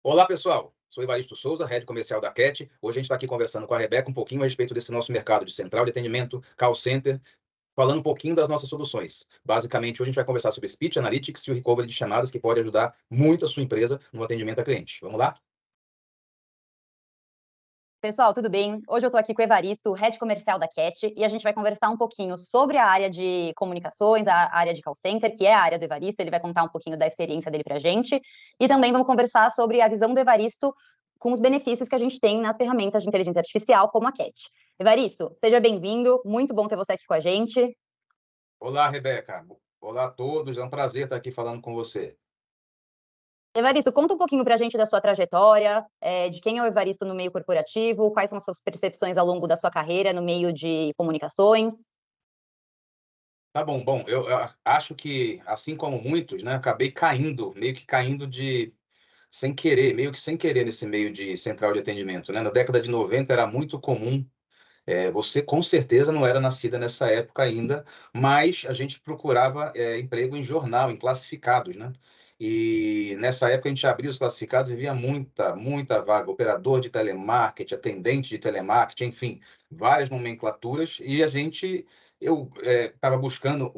Olá, pessoal. Sou Evaristo Souza, head comercial da Cat. Hoje a gente está aqui conversando com a Rebeca um pouquinho a respeito desse nosso mercado de central de atendimento, call center, falando um pouquinho das nossas soluções. Basicamente, hoje a gente vai conversar sobre Speech Analytics e o recovery de chamadas, que pode ajudar muito a sua empresa no atendimento a cliente. Vamos lá? Pessoal, tudo bem? Hoje eu estou aqui com o Evaristo, head comercial da Cat, e a gente vai conversar um pouquinho sobre a área de comunicações, a área de call center, que é a área do Evaristo. Ele vai contar um pouquinho da experiência dele para a gente. E também vamos conversar sobre a visão do Evaristo com os benefícios que a gente tem nas ferramentas de inteligência artificial, como a Cat. Evaristo, seja bem-vindo. Muito bom ter você aqui com a gente. Olá, Rebeca. Olá a todos. É um prazer estar aqui falando com você. Evaristo, conta um pouquinho para a gente da sua trajetória, de quem é o Evaristo no meio corporativo, quais são as suas percepções ao longo da sua carreira no meio de comunicações. Tá bom. Bom, eu acho que, assim como muitos, né, acabei caindo, meio que caindo de sem querer, meio que sem querer nesse meio de central de atendimento, né? Na década de 90 era muito comum. Você com certeza não era nascida nessa época ainda, mas a gente procurava emprego em jornal, em classificados, né? E nessa época a gente abria os classificados e via muita vaga, operador de telemarketing, atendente de telemarketing, enfim, várias nomenclaturas. E eu estava buscando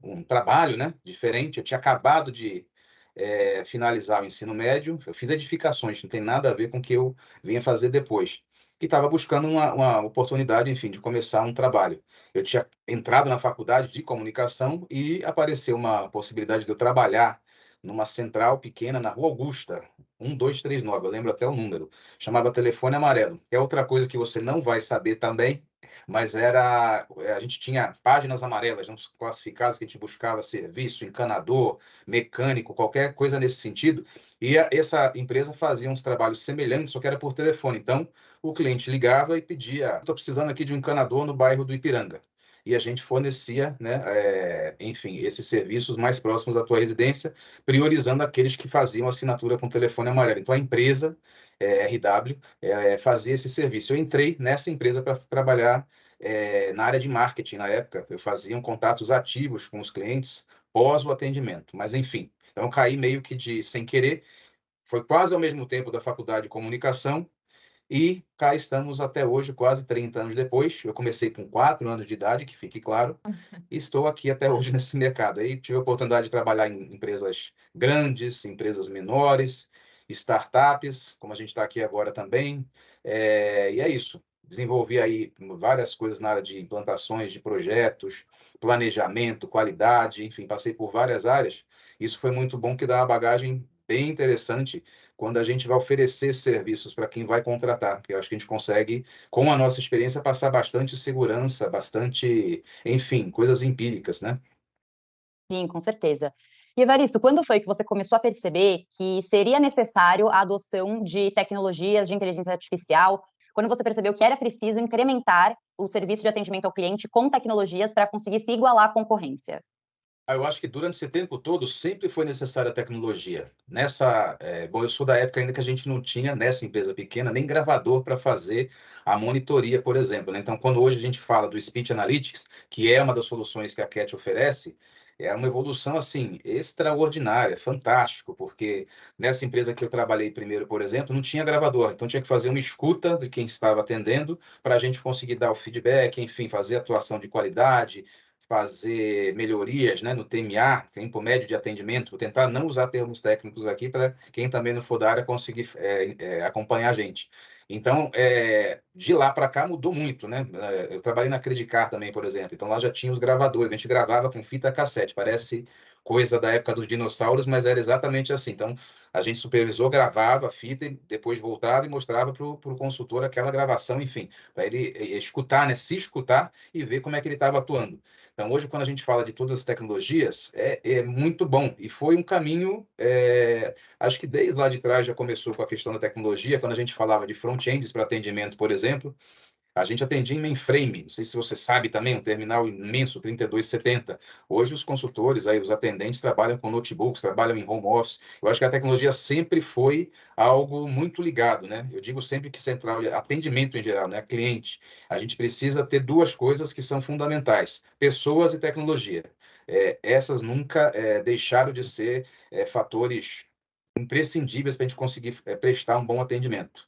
um trabalho, né, diferente. Eu tinha acabado de finalizar o ensino médio, eu fiz edificações, não tem nada a ver com o que eu vinha fazer depois e estava buscando uma oportunidade, enfim, de começar um trabalho. Eu tinha entrado na faculdade de comunicação e apareceu uma possibilidade de eu trabalhar numa central pequena na Rua Augusta, 1239, eu lembro até o número, chamava Telefone Amarelo. É outra coisa que você não vai saber também, mas a gente tinha páginas amarelas, nos classificados que a gente buscava serviço, encanador, mecânico, qualquer coisa nesse sentido. E essa empresa fazia uns trabalhos semelhantes, só que era por telefone. Então, o cliente ligava e pedia: estou precisando aqui de um encanador no bairro do Ipiranga. E a gente fornecia, né, enfim, esses serviços mais próximos da tua residência, priorizando aqueles que faziam assinatura com telefone amarelo. Então, a empresa, RW, fazia esse serviço. Eu entrei nessa empresa para trabalhar na área de marketing na época. Eu fazia contatos ativos com os clientes pós o atendimento. Mas, enfim, então eu caí meio que de sem querer. Foi quase ao mesmo tempo da faculdade de comunicação e cá estamos até hoje, quase 30 anos depois. Eu comecei com 4 anos de idade, que fique claro, e estou aqui até hoje nesse mercado. Aí tive a oportunidade de trabalhar em empresas grandes, empresas menores, startups, como a gente está aqui agora também. E é isso. Desenvolvi aí várias coisas na área de implantações de projetos, planejamento, qualidade, enfim, passei por várias áreas. Isso foi muito bom, que dá uma bagagem bem interessante quando a gente vai oferecer serviços para quem vai contratar, porque eu acho que a gente consegue, com a nossa experiência, passar bastante segurança, bastante, enfim, coisas empíricas, né? Sim, com certeza. E Evaristo, quando foi que você começou a perceber que seria necessário a adoção de tecnologias de inteligência artificial? Quando você percebeu que era preciso incrementar o serviço de atendimento ao cliente com tecnologias para conseguir se igualar à concorrência? Eu acho que durante esse tempo todo sempre foi necessária a tecnologia. Bom, eu sou da época ainda que a gente não tinha, nessa empresa pequena, nem gravador para fazer a monitoria, por exemplo, né? Então, quando hoje a gente fala do Speech Analytics, que é uma das soluções que a Cat oferece, é uma evolução, assim, extraordinária, fantástico, porque nessa empresa que eu trabalhei primeiro, por exemplo, não tinha gravador, então tinha que fazer uma escuta de quem estava atendendo para a gente conseguir dar o feedback, enfim, fazer atuação de qualidade, fazer melhorias, né, no TMA, tempo médio de atendimento. Vou tentar não usar termos técnicos aqui para quem também não for da área conseguir acompanhar a gente. Então, de lá para cá mudou muito, né? Eu trabalhei na Credicar também, por exemplo. Então, lá já tinha os gravadores. A gente gravava com fita cassete. Parece coisa da época dos dinossauros, mas era exatamente assim. Então, a gente supervisou, gravava a fita e depois voltava e mostrava para o consultor aquela gravação, enfim, para ele escutar, né? Se escutar e ver como é que ele estava atuando. Então, hoje, quando a gente fala de todas as tecnologias, é muito bom. E foi um caminho, acho que desde lá de trás já começou com a questão da tecnologia, quando a gente falava de front-ends para atendimento, por exemplo, a gente atendia em mainframe, não sei se você sabe também, um terminal imenso, 3270. Hoje os consultores, aí, os atendentes trabalham com notebooks, trabalham em home office. Eu acho que a tecnologia sempre foi algo muito ligado, né? Eu digo sempre que central, atendimento em geral, né? Cliente, a gente precisa ter duas coisas que são fundamentais: pessoas e tecnologia. Essas nunca deixaram de ser fatores imprescindíveis para a gente conseguir prestar um bom atendimento.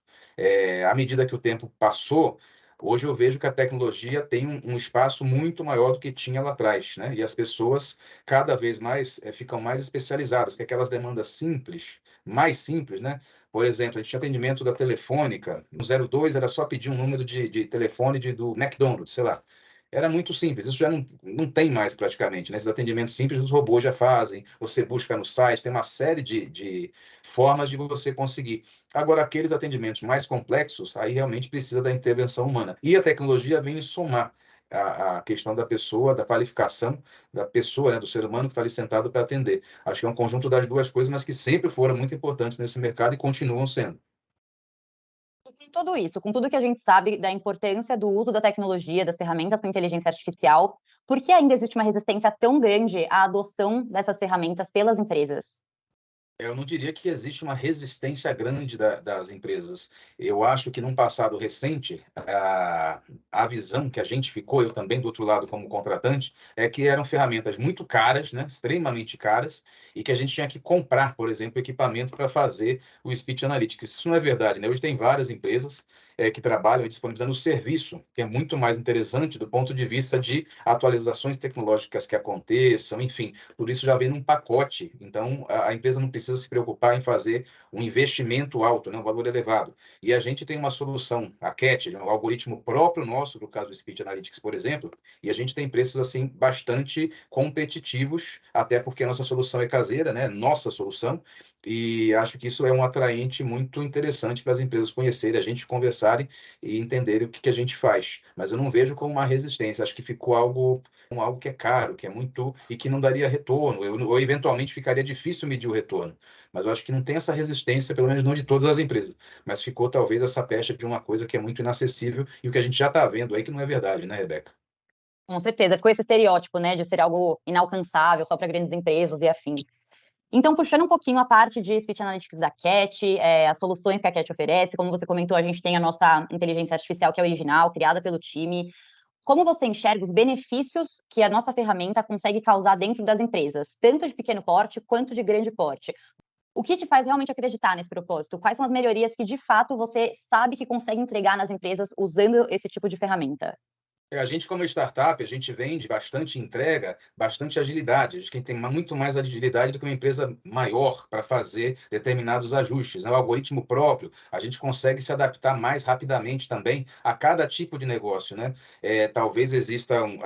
À medida que o tempo passou, hoje eu vejo que a tecnologia tem um espaço muito maior do que tinha lá atrás, né? E as pessoas cada vez mais ficam mais especializadas, que aquelas demandas simples, mais simples, né? Por exemplo, a gente tinha atendimento da Telefônica, no 02 era só pedir um número de telefone do McDonald's, sei lá. Era muito simples, isso já não tem mais praticamente, né? Esses atendimentos simples os robôs já fazem, você busca no site, tem uma série de formas de você conseguir. Agora, aqueles atendimentos mais complexos, aí realmente precisa da intervenção humana. E a tecnologia vem somar a questão da pessoa, da qualificação da pessoa, né, do ser humano que está ali sentado para atender. Acho que é um conjunto das duas coisas, mas que sempre foram muito importantes nesse mercado e continuam sendo. Com tudo isso, com tudo que a gente sabe da importância do uso da tecnologia, das ferramentas com inteligência artificial, por que ainda existe uma resistência tão grande à adoção dessas ferramentas pelas empresas? Eu não diria que existe uma resistência grande das empresas. Eu acho que num passado recente, a visão que a gente ficou, eu também do outro lado como contratante, é que eram ferramentas muito caras, né, extremamente caras, e que a gente tinha que comprar, por exemplo, equipamento para fazer o Speech Analytics. Isso não é verdade, né? Hoje tem várias empresas que trabalham disponibilizando o serviço, que é muito mais interessante do ponto de vista de atualizações tecnológicas que aconteçam, enfim, tudo isso já vem num pacote. Então, a empresa não precisa se preocupar em fazer um investimento alto, né, um valor elevado. E a gente tem uma solução, a CAT, um algoritmo próprio nosso, no caso do Speech Analytics, por exemplo, e a gente tem preços assim bastante competitivos, até porque a nossa solução é caseira, né, nossa solução, e acho que isso é um atraente muito interessante para as empresas conhecerem, a gente conversarem e entenderem o que a gente faz. Mas eu não vejo como uma resistência, acho que ficou algo que é caro, que é muito e que não daria retorno, ou eventualmente ficaria difícil medir o retorno. Mas eu acho que não tem essa resistência, pelo menos não de todas as empresas. Mas ficou talvez essa pecha de uma coisa que é muito inacessível e o que a gente já está vendo aí que não é verdade, né, Rebeca? Com certeza, ficou esse estereótipo, né, de ser algo inalcançável só para grandes empresas e afins. Então, puxando um pouquinho a parte de Speech Analytics da Cat, as soluções que a Cat oferece, como você comentou, a gente tem a nossa inteligência artificial, que é original, criada pelo time. Como você enxerga os benefícios que a nossa ferramenta consegue causar dentro das empresas, tanto de pequeno porte quanto de grande porte? O que te faz realmente acreditar nesse propósito? Quais são as melhorias que, de fato, você sabe que consegue entregar nas empresas usando esse tipo de ferramenta? A gente, como startup, a gente vende bastante entrega, bastante agilidade. A gente tem muito mais agilidade do que uma empresa maior para fazer determinados ajustes, né? O algoritmo próprio, a gente consegue se adaptar mais rapidamente também a cada tipo de negócio, né? Talvez existam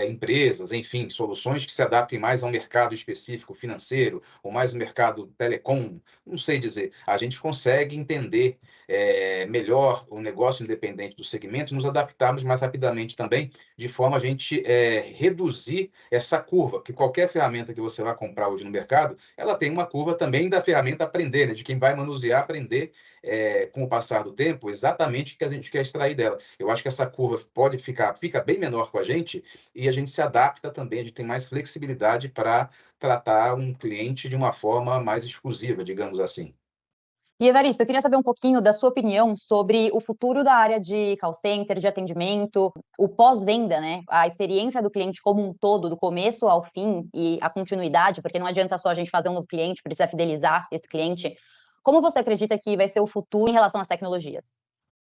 empresas, enfim, soluções que se adaptem mais a um mercado específico financeiro, ou mais um mercado telecom, não sei dizer. A gente consegue entender melhor o negócio independente do segmento, nos adaptarmos mais rapidamente também, de forma a gente reduzir essa curva, que qualquer ferramenta que você vai comprar hoje no mercado, ela tem uma curva também da ferramenta aprender, né? De quem vai manusear, aprender com o passar do tempo, exatamente o que a gente quer extrair dela. Eu acho que essa curva fica bem menor com a gente e a gente se adapta também, a gente tem mais flexibilidade para tratar um cliente de uma forma mais exclusiva, digamos assim. E, Evaristo, eu queria saber um pouquinho da sua opinião sobre o futuro da área de call center, de atendimento, o pós-venda, né? A experiência do cliente como um todo, do começo ao fim, e a continuidade, porque não adianta só a gente fazer um novo cliente, precisa fidelizar esse cliente. Como você acredita que vai ser o futuro em relação às tecnologias?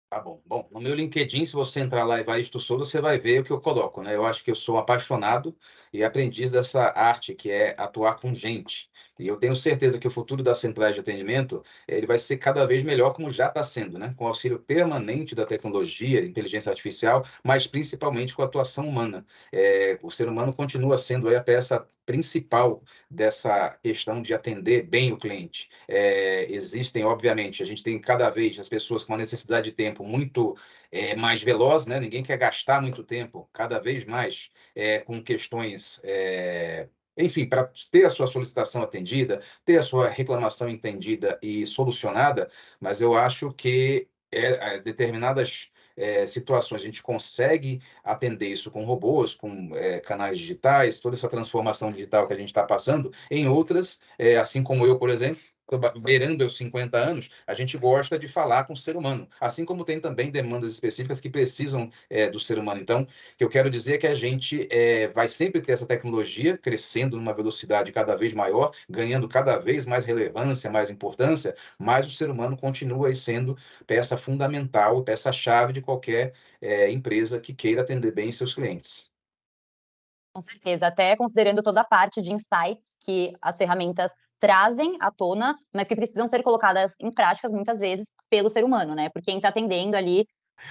Tá bom. Bom, no meu LinkedIn, se você entrar lá e vai Evaristo Souza, você vai ver o que eu coloco, né? Eu acho que eu sou apaixonado e aprendiz dessa arte, que é atuar com gente. E eu tenho certeza que o futuro das centrais de atendimento, ele vai ser cada vez melhor, como já está sendo, né? Com o auxílio permanente da tecnologia, inteligência artificial, mas principalmente com a atuação humana. O ser humano continua sendo aí a peça principal dessa questão de atender bem o cliente. Existem, obviamente, a gente tem cada vez as pessoas com uma necessidade de tempo muito mais veloz, né? Ninguém quer gastar muito tempo, cada vez mais, com questões. Enfim, para ter a sua solicitação atendida, ter a sua reclamação entendida e solucionada, mas eu acho que determinadas situações a gente consegue atender isso com robôs, com canais digitais, toda essa transformação digital que a gente está passando, em outras, assim como eu, por exemplo, beirando os 50 anos, a gente gosta de falar com o ser humano, assim como tem também demandas específicas que precisam do ser humano. Então, o que eu quero dizer é que a gente vai sempre ter essa tecnologia crescendo numa velocidade cada vez maior, ganhando cada vez mais relevância, mais importância, mas o ser humano continua aí sendo peça fundamental, peça-chave de qualquer empresa que queira atender bem seus clientes. Com certeza, até considerando toda a parte de insights que as ferramentas trazem à tona, mas que precisam ser colocadas em práticas muitas vezes pelo ser humano, né? Por quem está atendendo ali.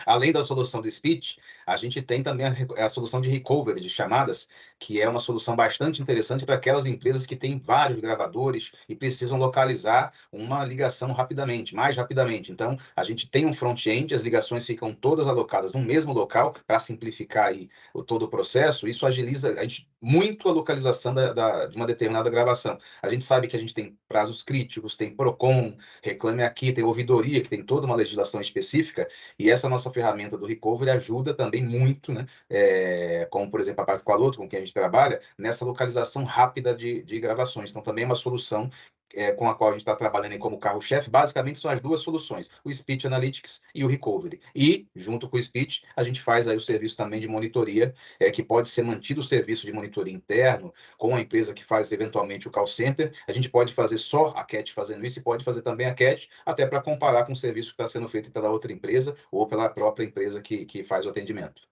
Além da solução do speech, a gente tem também a solução de recovery de chamadas, que é uma solução bastante interessante para aquelas empresas que têm vários gravadores e precisam localizar uma ligação rapidamente, mais rapidamente. Então, a gente tem um front-end, as ligações ficam todas alocadas no mesmo local para simplificar aí todo o processo. Isso agiliza muito a localização de uma determinada gravação. A gente sabe que a gente tem prazos críticos, tem PROCON, Reclame Aqui, tem ouvidoria, que tem toda uma legislação específica, e essa nossa ferramenta do recovery ajuda também muito, né? Como, por exemplo, a Paco Qualoto, com quem a gente trabalha, nessa localização rápida de gravações. Então, também é uma solução com a qual a gente está trabalhando como carro-chefe. Basicamente, são as duas soluções, o Speech Analytics e o Recovery. E, junto com o Speech, a gente faz aí o serviço também de monitoria, que pode ser mantido o serviço de monitoria interno com a empresa que faz, eventualmente, o call center. A gente pode fazer só a CAT fazendo isso e pode fazer também a CAT, até para comparar com o serviço que está sendo feito pela outra empresa ou pela própria empresa que faz o atendimento.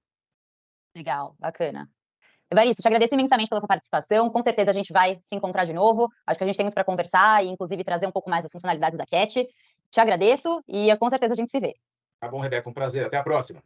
Legal, bacana. Evaristo, te agradeço imensamente pela sua participação. Com certeza a gente vai se encontrar de novo. Acho que a gente tem muito para conversar e, inclusive, trazer um pouco mais das funcionalidades da CAT. Te agradeço e com certeza a gente se vê. Tá bom, Rebeca, um prazer. Até a próxima.